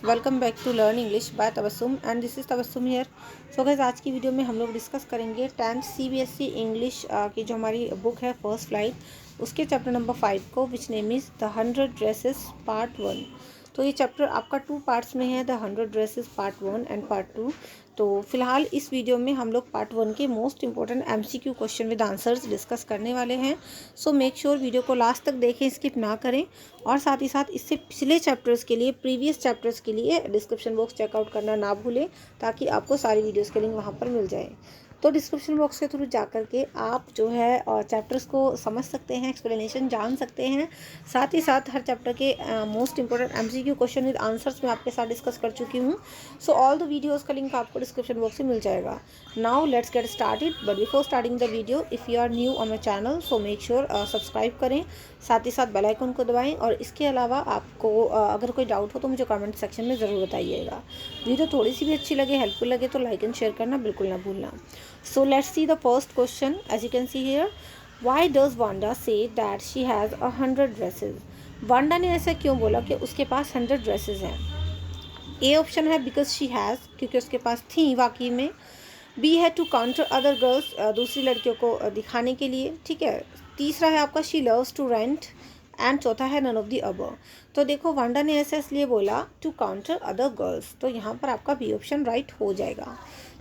Welcome back to learn English by Tabassum and this is Tabassum here. So guys, आज की video में हम लोग डिस्कस करेंगे 10th CBSE इंग्लिश की जो हमारी बुक है फर्स्ट फ्लाइट, उसके चैप्टर नंबर 5 को, विच name is the 100 dresses part 1। तो ये चैप्टर आपका 2 पार्ट्स में है, the 100 dresses part 1 and part 2। तो फिलहाल इस वीडियो में हम लोग पार्ट 1 के most important MCQ question with answers discuss करने वाले हैं। सो मेक श्योर वीडियो को लास्ट तक देखें, स्किप ना करें। और साथ ही साथ इससे पिछले चैप्टर्स के लिए, प्रीवियस चैप्टर्स के लिए डिस्क्रिप्शन बॉक्स चेकआउट करना ना भूलें, ताकि आपको सारी वीडियोस के लिंक वहाँ पर मिल जाए। तो डिस्क्रिप्शन बॉक्स के थ्रू जाकर के आप जो है चैप्टर्स को समझ सकते हैं, एक्सप्लेनेशन जान सकते हैं। साथ ही साथ हर चैप्टर के most important MCQ question with answers मैं आपके साथ डिस्कस कर चुकी हूँ। सो ऑल द वीडियोस का लिंक आपको डिस्क्रिप्शन बॉक्स में मिल जाएगा। Now let's get started, but before starting the video, if you are new on my channel so make sure subscribe करें, साथ ही साथ बेल आइकन को दबाएं। और इसके अलावा आपको अगर कोई डाउट हो तो मुझे कमेंट सेक्शन में ज़रूर बताइएगा। वीडियो थोड़ी सी भी अच्छी लगे, हेल्पफुल लगे तो लाइक एंड शेयर करना बिल्कुल ना भूलना। So let's see the first question. As you can see here, why does Wanda say that she has 100 dresses. Wanda ने ऐसा क्यों बोला कि उसके पास 100 ड्रेसेस हैं? ए ऑप्शन है बिकॉज शी हैज़, क्योंकि उसके पास थी वाकई में। बी है टू काउंटर अदर गर्ल्स, दूसरी लड़कियों को दिखाने के लिए, ठीक है। तीसरा है आपका she loves to rent, and चौथा है नन ऑफ दी अबव। तो देखो, वांडा ने ऐसा इसलिए बोला टू काउंटर अदर गर्ल्स, तो यहाँ पर आपका बी ऑप्शन राइट हो जाएगा।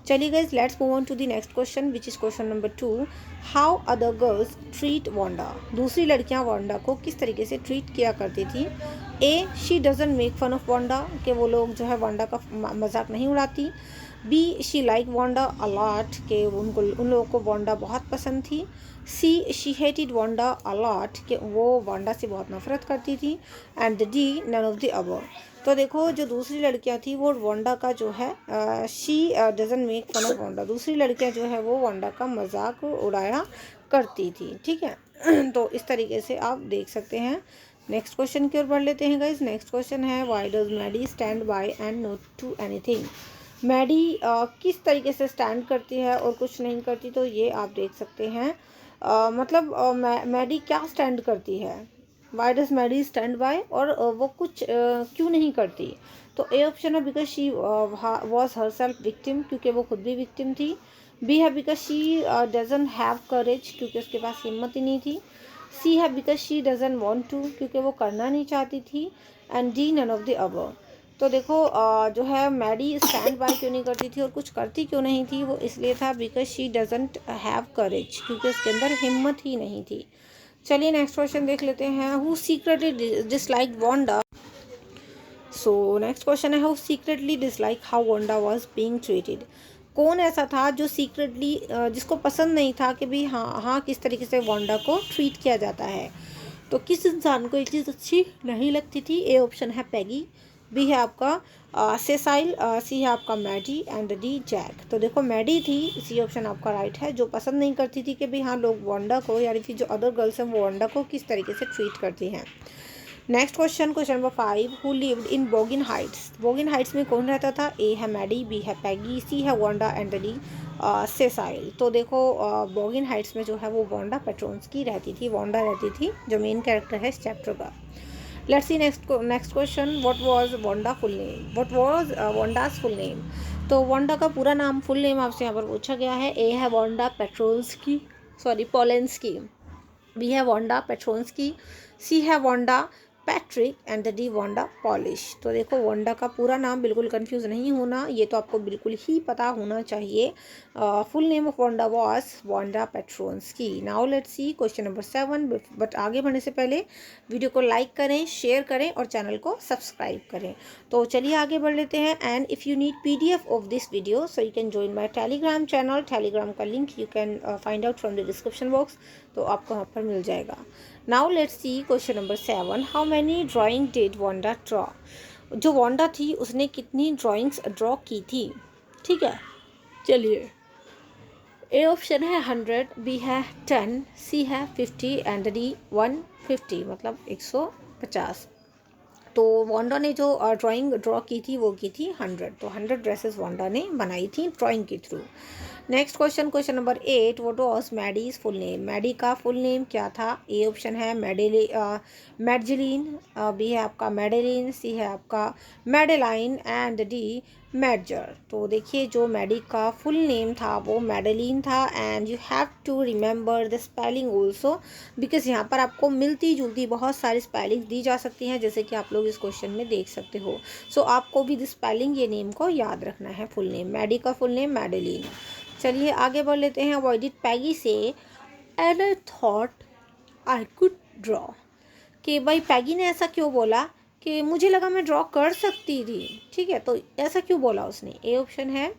चलिए guys, let's move on to the next question which is question number 2। How other girls treat Wanda. दूसरी लड़कियां वांडा को किस तरीके से ट्रीट किया करती थी? A, she doesn't make fun of Wanda, कि वो लोग जो है वांडा का मजाक नहीं उड़ाती। B, she like Wanda a lot, के उन लोगों को वांडा बहुत पसंद थी। C, she hated Wanda a lot, कि वो वांडा से बहुत नफरत करती थी। And D, none of the above. तो देखो, जो दूसरी लड़कियां थी वो वांडा का जो है she doesn't make fun of Wanda, दूसरी लड़कियां जो है वो वांडा का मजाक उड़ाया करती थी, ठीक है। तो इस तरीके से आप देख सकते हैं। नेक्स्ट क्वेश्चन की ओर बढ़ लेते हैं गाइज। नेक्स्ट क्वेश्चन है, why does Maddie stand by and not to anything. Maddie किस तरीके से स्टैंड करती है और कुछ नहीं करती, तो ये आप देख सकते हैं। मतलब मैडी क्या स्टैंड करती है? Why does Maddie stand by, और वो कुछ क्यों नहीं करती? तो ए ऑप्शन है because she was herself victim, क्योंकि वो खुद भी विक्टिम थी। बी है because she doesn't have courage, क्योंकि उसके पास हिम्मत ही नहीं थी। सी है because she doesn't want to, क्योंकि वो करना नहीं चाहती थी। And D, none of the above. तो देखो, जो है मैडी स्टैंड बाय क्यों नहीं करती थी और कुछ करती क्यों नहीं थी, वो इसलिए था because she doesn't have courage, क्योंकि उसके अंदर हिम्मत ही नहीं थी। चलिए नेक्स्ट क्वेश्चन देख लेते हैं। Who secretly dislike Wanda. So next question है, who secretly dislike how Wanda was being treated. कौन ऐसा था जो सीक्रेटली, जिसको पसंद नहीं था कि भी हाँ किस तरीके से वांडा को ट्रीट किया जाता है। तो किस इंसान को ये चीज़ अच्छी नहीं लगती थी? ए ऑप्शन है पैगी, बी है आपका सेसाइल, सी है आपका मैडी, एंड डी जैक। तो देखो, मैडी थी, सी ऑप्शन आपका राइट है, जो पसंद नहीं करती थी कि भाई हाँ लोग वांडा को, यानी कि जो अदर गर्ल्स हैं वो वांडा को किस तरीके से ट्रीट करती हैं। Next question, question number 5। Who lived in Boggin Heights. Boggin Heights में कौन रहता था? ए है मैडी, बी है पैगी, सी है वांडा, एंड डी सेसाइल। तो देखो, बोगिन हाइट्स में जो है वो वांडा पेट्रोन्स्की रहती थी, वांडा रहती थी, जो मेन कैरेक्टर है इस चैप्टर का। Let's see next question. What was Wanda full name, what was Wanda's full name. तो वांडा का पूरा नाम, फुल नेम आपसे यहाँ पर पूछा गया है। ए है Wanda Petronski, sorry Polanski. B है वांडा पेट्रोन्स्की, सी है Wanda Patrick, and D Wanda polish. तो देखो, वांडा का पूरा नाम बिल्कुल कंफ्यूज नहीं होना, ये तो आपको बिल्कुल ही पता होना चाहिए। Full name of Wanda was Wanda Petronski. Now let's see question number 7। But आगे बढ़ने से पहले वीडियो को लाइक करें, शेयर करें और चैनल को सब्सक्राइब करें। तो चलिए आगे बढ़ लेते हैं। And if you need PDF of this video so you can join my Telegram channel. Telegram का link you can find out from the description box, तो आपको वहाँ पर मिल जाएगा। Now let's see question number 7। How many drawing did Wanda draw. जो Wanda थी उसने कितनी ड्राइंग्स ड्रॉ की थी, ठीक है। चलिए, ए ऑप्शन है 100, बी है 10, सी है 50, एंड डी 150, मतलब 150। तो वांडा ने जो ड्राइंग ड्रॉ की थी वो की थी 100। तो 100 ड्रेसेस वांडा ने बनाई थी ड्राइंग के through. Next question, question number 8, what was Maddie's full name? Maddie का फुल नेम क्या था? ए ऑप्शन है मैडजेलीन, बी है आपका मैडेलिन, सी है आपका मैडेलाइन एंड डी मैडजर। तो देखिए जो मैडी का फुल नेम था वो मैडेलिन था and you have to remember the spelling also, because यहाँ पर आपको मिलती जुलती बहुत सारी स्पेलिंग दी जा सकती हैं जैसे कि आप लोग इस क्वेश्चन में देख सकते हो। सो आपको भी द स्पेलिंग ये नेम को याद रखना है। फुल नेम मैडी का फुल नेम मैडेलिन। चलिए आगे बढ़ लेते हैं। Why did Peggy say and I thought I could draw? कि भाई पैगी ने ऐसा क्यों बोला कि मुझे लगा मैं ड्रॉ कर सकती थी। ठीक है, तो ऐसा क्यों बोला उसने? ए ऑप्शन है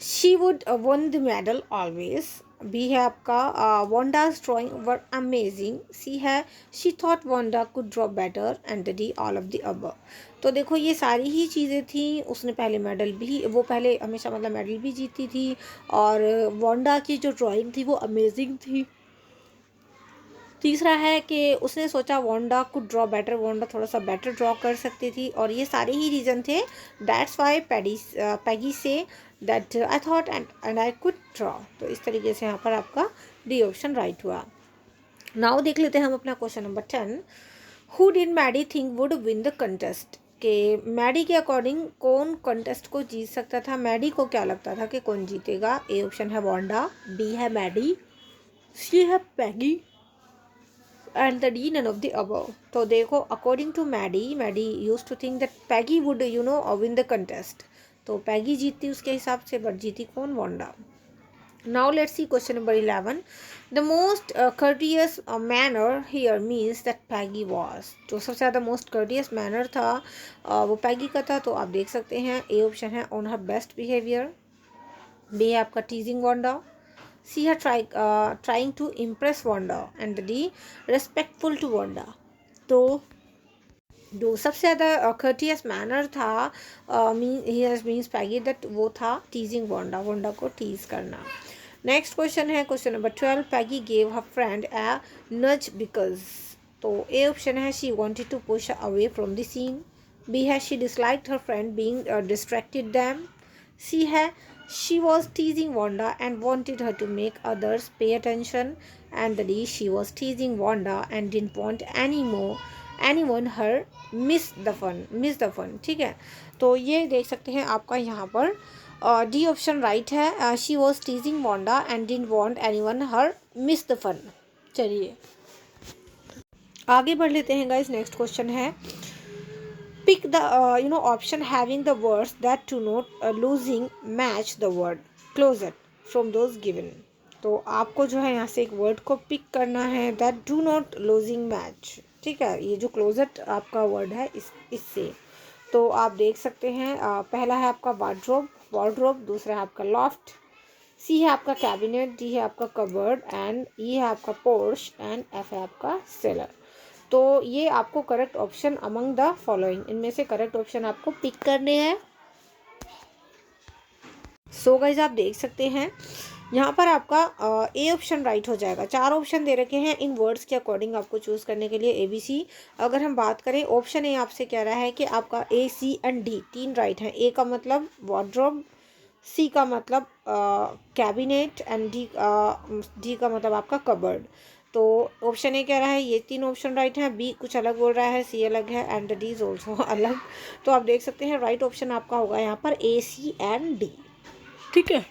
she would won the medal always, B है आपका Wanda's drawing were amazing, C है she thought Wanda could draw better and D all of the above. तो देखो ये सारी ही चीज़ें थी। उसने पहले मेडल भी, वो पहले हमेशा मतलब मेडल भी जीती थी और वंडा की जो ड्राइंग थी वो अमेजिंग थी। तीसरा है कि उसने सोचा Wanda could draw better, Wanda थोड़ा सा बेटर ड्रॉ कर सकती थी और ये सारे ही रीज़न थे। That's why Peggy say that I thought and I could draw. तो इस तरीके से यहाँ पर आपका डी ऑप्शन राइट हुआ। नाउ देख लेते हैं हम अपना question number 10, who did Maddie think would win the contest? कि मैडी के अकॉर्डिंग कौन कंटेस्ट को जीत सकता था? मैडी को क्या लगता था कि कौन जीतेगा? ए ऑप्शन है वोंडा, बी है मैडी, सी है पैगी and the D none of the above. तो देखो according to Maddie used to think that Peggy would win the contest. तो Peggy जीतती उसके हिसाब से, बट जीती कौन? Wanda. Now let's see question number 11. The most courteous manner here means that Peggy was. जो सबसे ज़्यादा most courteous manner था वो Peggy का था। तो आप देख सकते हैं ए ऑप्शन है on her best behavior, B है आपका teasing वोंडा, सी है trying to impress Wanda and D respectful to Wanda. तो जो सबसे ज़्यादा courteous मैनर था मीन्स पैगी दैट वो था टीजिंग वोंडा, वोंडा को टीज करना। नेक्स्ट क्वेश्चन है question number 12, Peggy gave her friend a nudge because. तो ए ऑप्शन है she wanted to push away from the scene, B है she disliked her friend being distracted them, C है she was teasing Wanda and wanted her to make others pay attention, and the D she was teasing Wanda and didn't want anyone her miss the fun। ठीक है, तो ये देख सकते हैं आपका यहाँ पर डी ऑप्शन राइट है। She was teasing Wanda and didn't want anyone her miss the fun. चलिए आगे बढ़ लेते हैं गाइस। नेक्स्ट क्वेश्चन है pick the option having the words that do not losing match the word closet from those given। तो आपको जो है यहाँ से एक वर्ड को पिक करना है that do not losing match। ठीक है, ये जो क्लोजेट आपका वर्ड है इससे तो आप देख सकते हैं पहला है आपका वार्डरोब, दूसरा है आपका लॉफ्ट, सी है आपका कैबिनेट, डी है आपका कबर्ड एंड ई है आपका पोर्श एंड एफ है आपका सेलर। तो ये आपको correct option among the following, इनमें से करेक्ट ऑप्शन आपको पिक करने हैं। सो गाइस आप देख सकते हैं यहाँ पर आपका ए ऑप्शन राइट हो जाएगा। 4 ऑप्शन दे रखे हैं इन वर्ड्स के अकॉर्डिंग आपको चूज़ करने के लिए ABC। अगर हम बात करें ऑप्शन ए आपसे कह रहा है कि आपका A, C and D 3 right हैं। ए का मतलब वार्डरोब, सी का मतलब कैबिनेट एंड डी का मतलब आपका कबर्ड। तो ऑप्शन ए कह रहा है ये 3 ऑप्शन राइट हैं, बी कुछ अलग बोल रहा है, सी अलग है एंड डी इज ऑल्सो अलग। तो आप देख सकते हैं राइट ऑप्शन आपका होगा यहाँ पर A, C एंड D। ठीक है,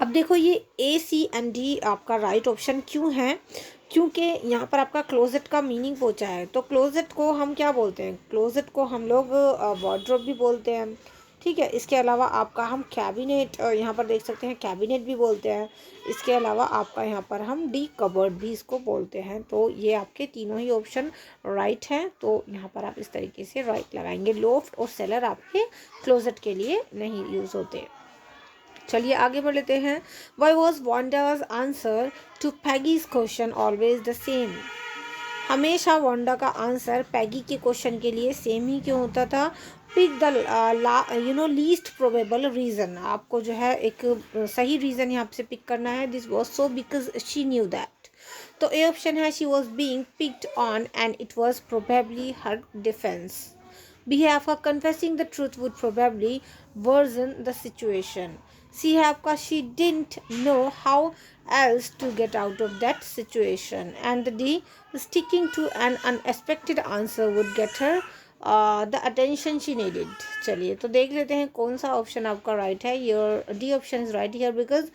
अब देखो ये A, C एंड D आपका राइट ऑप्शन क्यों है? क्योंकि यहाँ पर आपका क्लोजेट का मीनिंग पूछा है। तो क्लोजेट को हम क्या बोलते हैं? क्लोजेट को हम लोग वार्डरोब भी बोलते हैं। ठीक है, इसके अलावा आपका हम कैबिनेट यहाँ पर देख सकते हैं कैबिनेट भी बोलते हैं। इसके अलावा आपका यहाँ पर हम डी कबर्ड भी इसको बोलते हैं। तो ये आपके तीनों ही ऑप्शन राइट हैं। तो यहाँ पर आप इस तरीके से राइट लगाएंगे। लोफ्ट और सेलर आपके क्लोजेट के लिए नहीं यूज़ होते। चलिए आगे बढ़ लेते हैं। Why was Wanda's answer to Peggy's question always the same? हमेशा वांडा का आंसर पैगी के क्वेश्चन के लिए सेम ही क्यों होता था? Pick the least probable reason. आपको जो है एक सही रीज़न यहाँ से पिक करना है। This was so because she knew that. तो ए ऑप्शन है she was being picked on and it was probably her defence. B है आपका confessing the truth would probably worsen the situation. C है आपका she didn't know how else to get out of that situation, and the D, sticking to an unexpected answer would get her the attention she needed. चलिए तो देख लेते हैं कौन सा option आपका राइट है. Your D option is right here because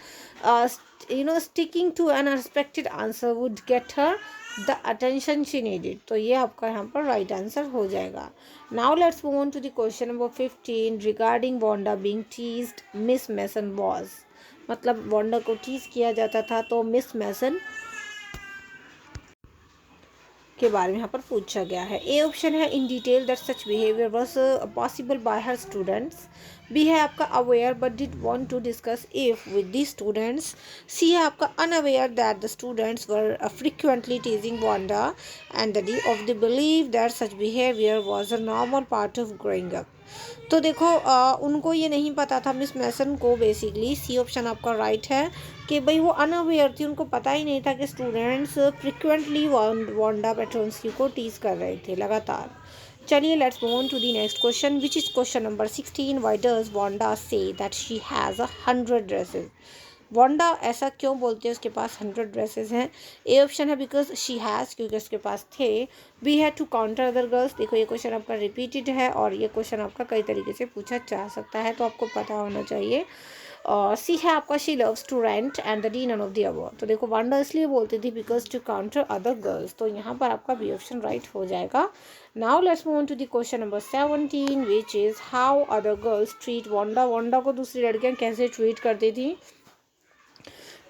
sticking to an unexpected answer would get her the attention she needed. तो ये आपका यहाँ पर राइट आंसर हो जाएगा. Now let's move on to the question number 15 regarding Wanda being teased. Miss Mason was, मतलब Wanda को tease किया जाता था तो मिस मैसन के बारे में यहाँ पर पूछा गया है. ए ऑप्शन है in detail that such behaviour was possible by her students. B है आपका aware but did want to discuss if with the students. C है आपका unaware that the students were frequently teasing Wanda. And the D of the believe that such behaviour was a normal part of growing up. तो देखो उनको ये नहीं पता था miss मैसन को. बेसिकली सी ऑप्शन आपका राइट है कि भाई वो अनअवेयर थी, उनको पता ही नहीं था कि स्टूडेंट्स फ्रिक्वेंटली वांडा पेट्रोन्स्की को टीज कर रहे थे लगातार. चलिए let's move on to the next question which is question number 16. Why does Wanda say that she has 100 dresses. Wanda ऐसा क्यों बोलते हैं उसके पास 100 ड्रेसेस हैं. ए ऑप्शन है बिकॉज शी हैज़, क्योंकि उसके पास थे. बी है टू काउंटर अदर गर्ल्स. देखो ये क्वेश्चन आपका रिपीटेड है और ये क्वेश्चन आपका कई तरीके से पूछा जा सकता है तो आपको पता होना चाहिए. सी है आपका she loves to rent and the D none of the above. तो देखो वांडा इसलिए बोलती थी because to counter other girls. तो यहाँ पर आपका बी ऑप्शन राइट हो जाएगा. Now let's move on to the question number 17 which is how other girls treat Wanda. Wanda को दूसरी लड़कियाँ कैसे ट्रीट करती थी.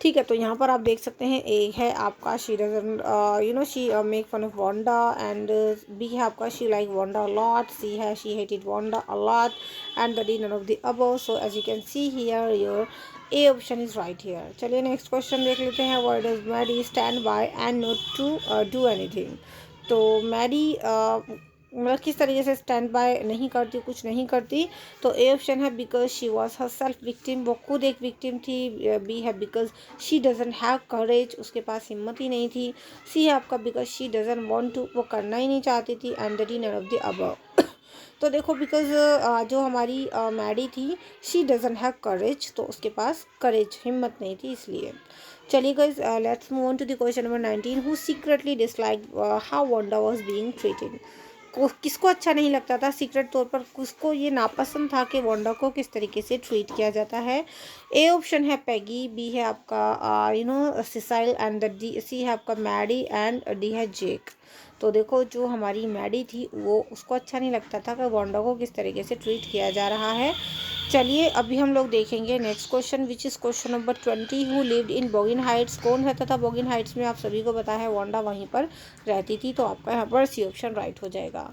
ठीक है तो यहाँ पर आप देख सकते हैं. ए है आपका she doesn't she make fun of Wanda. And B है आपका she like Wanda lot. C है she hated Wanda a lot. And the D none of the above. So as you can see here your A option is right here. चलिए next question देख लेते हैं. Why does Maddie stand by and not to do anything. तो मैडी मतलब किस तरीके से स्टैंड बाय नहीं करती, कुछ नहीं करती. तो ए ऑप्शन है because she was herself victim, वो खुद एक विक्टिम थी. बी है because she doesn't have courage, उसके पास हिम्मत ही नहीं थी. सी है आपका because she doesn't want to, वो करना ही नहीं चाहती थी. And the D none of the above. तो देखो बिकॉज जो हमारी मैडी थी शी डजंट हैव करेज, तो उसके पास करेज हिम्मत नहीं थी इसलिए. चलिए guys let's move on to the question number 19. Who secretly dislike how Wanda was being treated. किसको अच्छा नहीं लगता था सीक्रेट तौर पर, किसको ये नापसंद था कि वांडा को किस तरीके से ट्रीट किया जाता है. ए ऑप्शन है पैगी. बी है आपका सिसाइल. एंड डी सी है आपका मैडी. एंड डी है जेक. तो देखो जो हमारी मैडी थी वो उसको अच्छा नहीं लगता था कि वांडा को किस तरीके से ट्रीट किया जा रहा है. चलिए अभी हम लोग देखेंगे next question which is question number 20. Who lived in Boggin Heights. कौन रहता था बोगिन हाइट्स में. आप सभी को पता है वांडा वहीं पर रहती थी. तो आपका यहाँ पर सी ऑप्शन राइट हो जाएगा.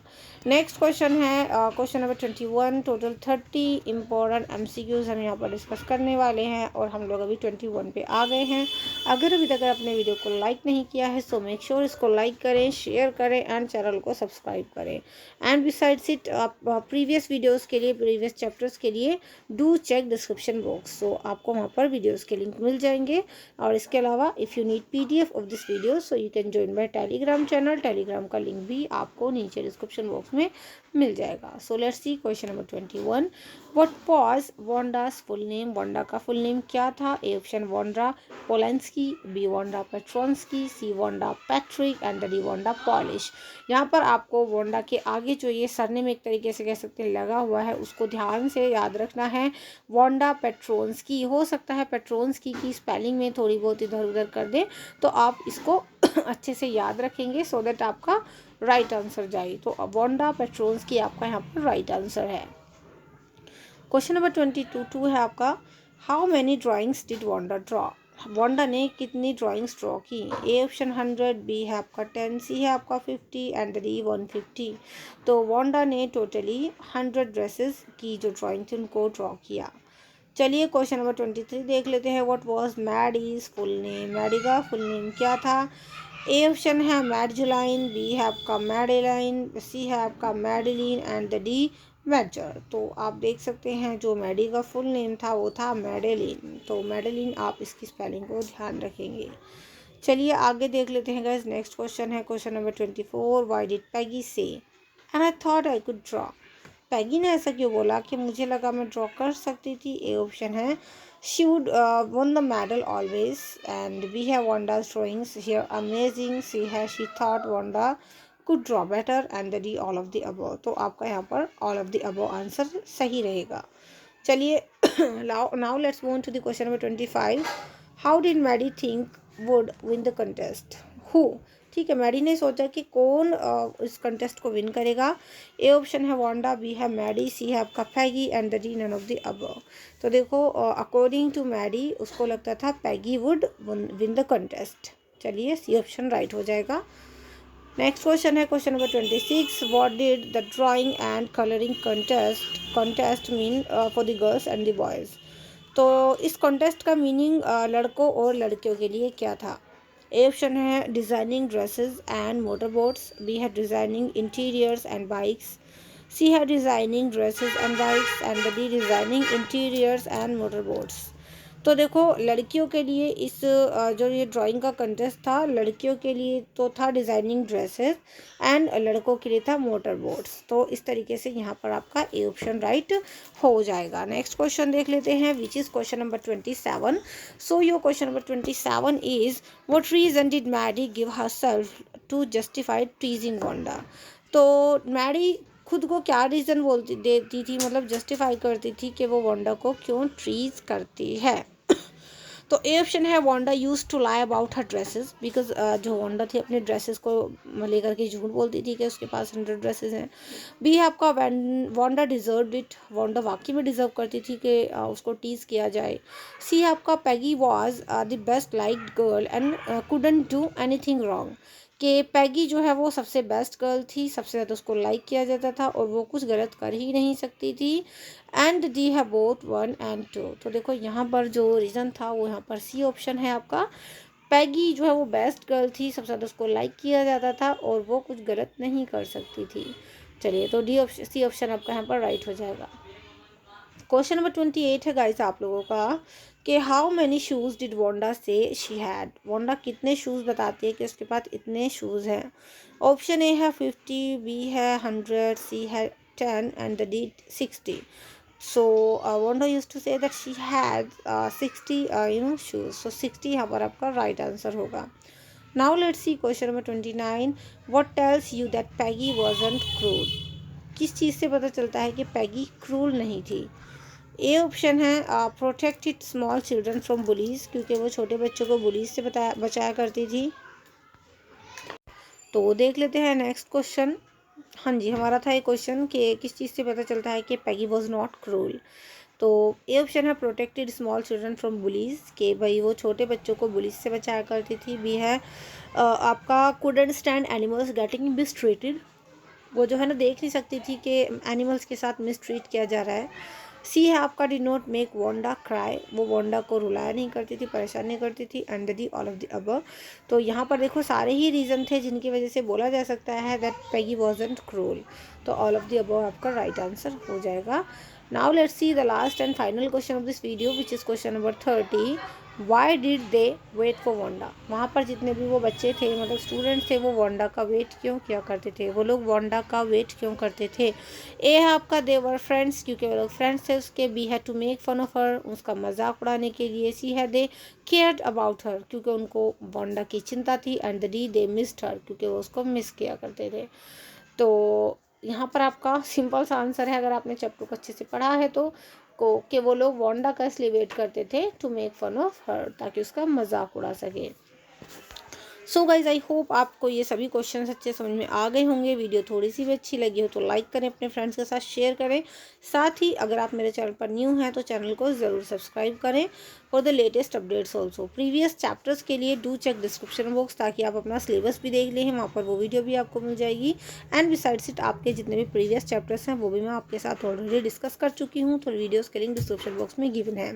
नेक्स्ट क्वेश्चन है question number 21. Total 30 important MCQs हम यहाँ पर डिस्कस करने वाले हैं और हम लोग अभी 21 पे आ गए हैं. अगर अभी तक आपने वीडियो को लाइक नहीं किया है सो मेक श्योर इसको लाइक करें, शेयर करें एंड चैनल को सब्सक्राइब करें. And besides it previous videos के लिए, प्रीवियस चैप्टर्स के लिए डू चेक डिस्क्रिप्शन बॉक्स. सो आपको वहाँ पर वीडियोस के लिंक मिल जाएंगे. और इसके अलावा if you need PDF of this video so you can join my Telegram channel. Telegram का लिंक भी आपको नीचे डिस्क्रिप्शन बॉक्स में मिल जाएगा. So let's see question number 21. What was Wanda's full name. Wanda का फुल नेम क्या था. A option Wanda Polenski. B Wanda Petronski. C Wanda Patrick. And D Wanda Polish. यहाँ पर आपको वांडा के आगे जो ये सरनेम एक तरीके से कह सकते हैं लगा हुआ है उसको ध्यान से याद रखना है. Wanda Petronski. हो सकता है पेट्रोन्स्की की स्पेलिंग में थोड़ी बहुत इधर उधर कर दें तो आप इसको अच्छे से याद रखेंगे सो दैट आपका राइट आंसर जाए. तो वांडा पेट्रोन्स्की आपका यहाँ पर राइट आंसर है. क्वेश्चन नंबर 22 है आपका. How many drawings did Wanda draw. Wanda ने कितनी ड्राइंग्स ड्रॉ की. A option 100. बी है आपका 10. सी है आपका 50. And D 150. तो वांडा ने टोटली 100 ड्रेसेस की जो ड्राइंग थी उनको ड्रॉ किया. चलिए क्वेश्चन नंबर 23 देख लेते हैं. What was Maddie's full name. Maddie का फुल नेम क्या था. ए ऑप्शन है मैडजुलाइन. बी है आपका मैडेलाइन. सी है आपका Madeline. And the D measure. तो आप देख सकते हैं जो मैडी का फुल नेम था वो था मैडेलिन. तो मैडेलिन आप इसकी स्पेलिंग को ध्यान रखेंगे. चलिए आगे देख लेते हैं गाइस. नेक्स्ट क्वेश्चन है question number 24. Why did Peggy say and I thought I could draw. Peggy ने ऐसा क्यों बोला कि मुझे लगा मैं ड्रॉ कर सकती थी? ए ऑप्शन है she would won the medal always and we have Wanda's drawings here amazing she thought Wanda could draw better and the D all of the above। तो आपका यहाँ पर all of the above answer सही रहेगा। चलिए now let's move on to the question number 25। how did Maddie think would win the contest? who? ठीक है, Maddie ने सोचा कि कौन इस कंटेस्ट को विन करेगा। ए ऑप्शन है वांडा, बी है मैडी, सी है आपका Peggy and the D none of the above. तो देखो अकॉर्डिंग टू मैडी उसको लगता था Peggy would win the contest. चलिए सी ऑप्शन राइट हो जाएगा। नेक्स्ट क्वेश्चन है question number 26। What did the drawing and colouring contest mean for the girls and the boys? तो इस कॉन्टेस्ट का मीनिंग लड़कों और लड़कियों के लिए क्या था? ए ऑप्शन है designing dresses and motorboats, B है designing interiors and bikes, C है designing dresses and bikes and D designing interiors and motorboats. तो देखो लड़कियों के लिए इस जो ये ड्राइंग का कंटेस्ट था, लड़कियों के लिए तो था डिज़ाइनिंग ड्रेसेस एंड लड़कों के लिए था मोटर बोट्स। तो इस तरीके से यहाँ पर आपका ए ऑप्शन राइट हो जाएगा। नेक्स्ट क्वेश्चन देख लेते हैं which is question number 27। So your question number 27 is what reason did Maddie give herself to justify teasing Wanda? तो मैडी खुद को क्या रीज़न देती थी, मतलब जस्टिफाई करती थी कि वो वांडा को क्यों ट्रीज करती है? तो ए ऑप्शन है Wanda use to lie about her dresses, because जो वांडा थी अपने ड्रेसेस को लेकर के झूठ बोलती थी कि उसके पास 100 ड्रेसेस हैं। बी है आपका वांडा डिजर्व इट, वांडा वाकई में डिजर्व करती थी कि उसको टीज किया जाए। सी है आपका Peggy was the best liked girl and couldn't do anything wrong, कि पैगी जो है वो सबसे बेस्ट गर्ल थी, सबसे ज़्यादा उसको लाइक किया जाता था और वो कुछ गलत कर ही नहीं सकती थी। एंड दी है बोथ 1 and 2। तो देखो यहाँ पर जो रीज़न था वो यहाँ पर सी ऑप्शन है आपका। पैगी जो है वो बेस्ट गर्ल थी, सबसे ज़्यादा उसको लाइक किया जाता था और वो कुछ गलत नहीं कर सकती थी। चलिए तो डी ऑप्शन सी ऑप्शन आपका यहाँ पर राइट हो जाएगा। क्वेश्चन नंबर 28 है गाइस आप लोगों का कि how many shoes did Wanda से शी हैड? वांडा कितने शूज़ बताती है कि उसके पास इतने शूज़ हैं? ऑप्शन ए है 50, बी है 100, सी है 10 and the D 60। So Wanda use to say that she had 60 shoes. So 60 यहाँ पर आपका राइट आंसर होगा। Now let's see question number 29। What tells you that Peggy wasn't cruel? किस चीज़ से पता चलता है कि पैगी क्रूल नहीं थी? ए ऑप्शन है protected small children from bullies, क्योंकि वो छोटे बच्चों को बुलीज से बचाया करती थी। तो देख लेते हैं नेक्स्ट क्वेश्चन। हाँ जी, हमारा था ये क्वेश्चन कि किस चीज़ से पता चलता है कि पैगी वॉज नॉट क्रूल। तो ए ऑप्शन है protected small children from bullies, के भाई वो छोटे बच्चों को बुलीज से बचाया करती थी। बी है आपका couldn't stand animals getting mistreated, वो जो है ना देख नहीं सकती थी कि एनिमल्स के साथ मिसट्रीट किया जा रहा है। सी है आपका did not make Wanda cry, वो वांडा को रुलाया नहीं करती थी, परेशान नहीं करती थी। And the all of the above. तो यहाँ पर देखो सारे ही रीज़न थे जिनकी वजह से बोला जा सकता है दैट पैगी वाजंट क्रूल। तो ऑल ऑफ द अबव आपका राइट आंसर हो जाएगा। Now let's see the last and final question of this video which is question number 30। Why did they wait for Wanda? वहाँ पर जितने भी वो बच्चे थे, मतलब स्टूडेंट्स थे, वो वांडा का वेट क्यों किया करते थे? वो लोग वांडा का वेट क्यों करते थे? ए है आपका दे वर फ्रेंड्स, क्योंकि वो लोग फ्रेंड्स थे उसके। बी है to make fun of her, उसका मजाक उड़ाने के लिए। सी है दे केयर्ड अबाउट हर, क्योंकि उनको वांडा की चिंता थी। एंड डी दे मिस्ड हर, क्योंकि वो उसको मिस किया करते थे। तो यहाँ पर आपका सिंपल सा आंसर है, अगर आपने चैप्टर को अच्छे से पढ़ा है तो कि वो लोग वांडा का इसलिए वेट करते थे to make fun of her, ताकि उसका मजाक उड़ा सके। सो गाइज आई होप आपको ये सभी क्वेश्चन अच्छे समझ में आ गए होंगे। वीडियो थोड़ी सी भी अच्छी लगी हो तो लाइक करें, अपने फ्रेंड्स के साथ शेयर करें। साथ ही अगर आप मेरे चैनल पर न्यू हैं तो चैनल को ज़रूर सब्सक्राइब करें for the latest updates also. Previous chapters के लिए डू चेक डिस्क्रिप्शन बॉक्स, ताकि आप अपना सिलेबस भी देख लें, वहाँ पर वो वीडियो भी आपको मिल जाएगी। एंड बिसाइड्स इट आपके जितने भी प्रीवियस चैप्टर्स हैं वो भी मैं आपके साथ ऑलरेडी डिस्कस कर चुकी हूँ, तो वीडियोज़ के लिंक डिस्क्रिप्शन बॉक्स में गिवन है।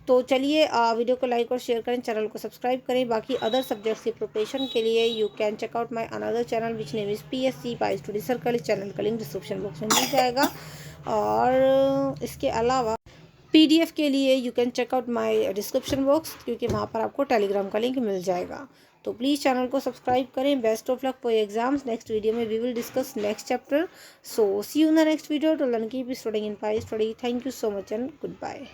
तो चलिए वीडियो को लाइक और शेयर करें, चैनल को सब्सक्राइब करें। बाकी अदर सब्जेक्ट्स की प्रिपरेशन के लिए you can check out my another channel which name is PSC pi study circle. इस चैनल का लिंक डिस्क्रिप्शन बॉक्स में मिल जाएगा। और इसके अलावा PDF के लिए you can check out my description box, क्योंकि वहाँ पर आपको टेलीग्राम का लिंक मिल जाएगा। तो प्लीज़ चैनल को सब्सक्राइब करें। Best of luck for exams. Next video में we will discuss next chapter. So see you in the next video to learn keep studying in Pi Study. Thank you so much and good bye.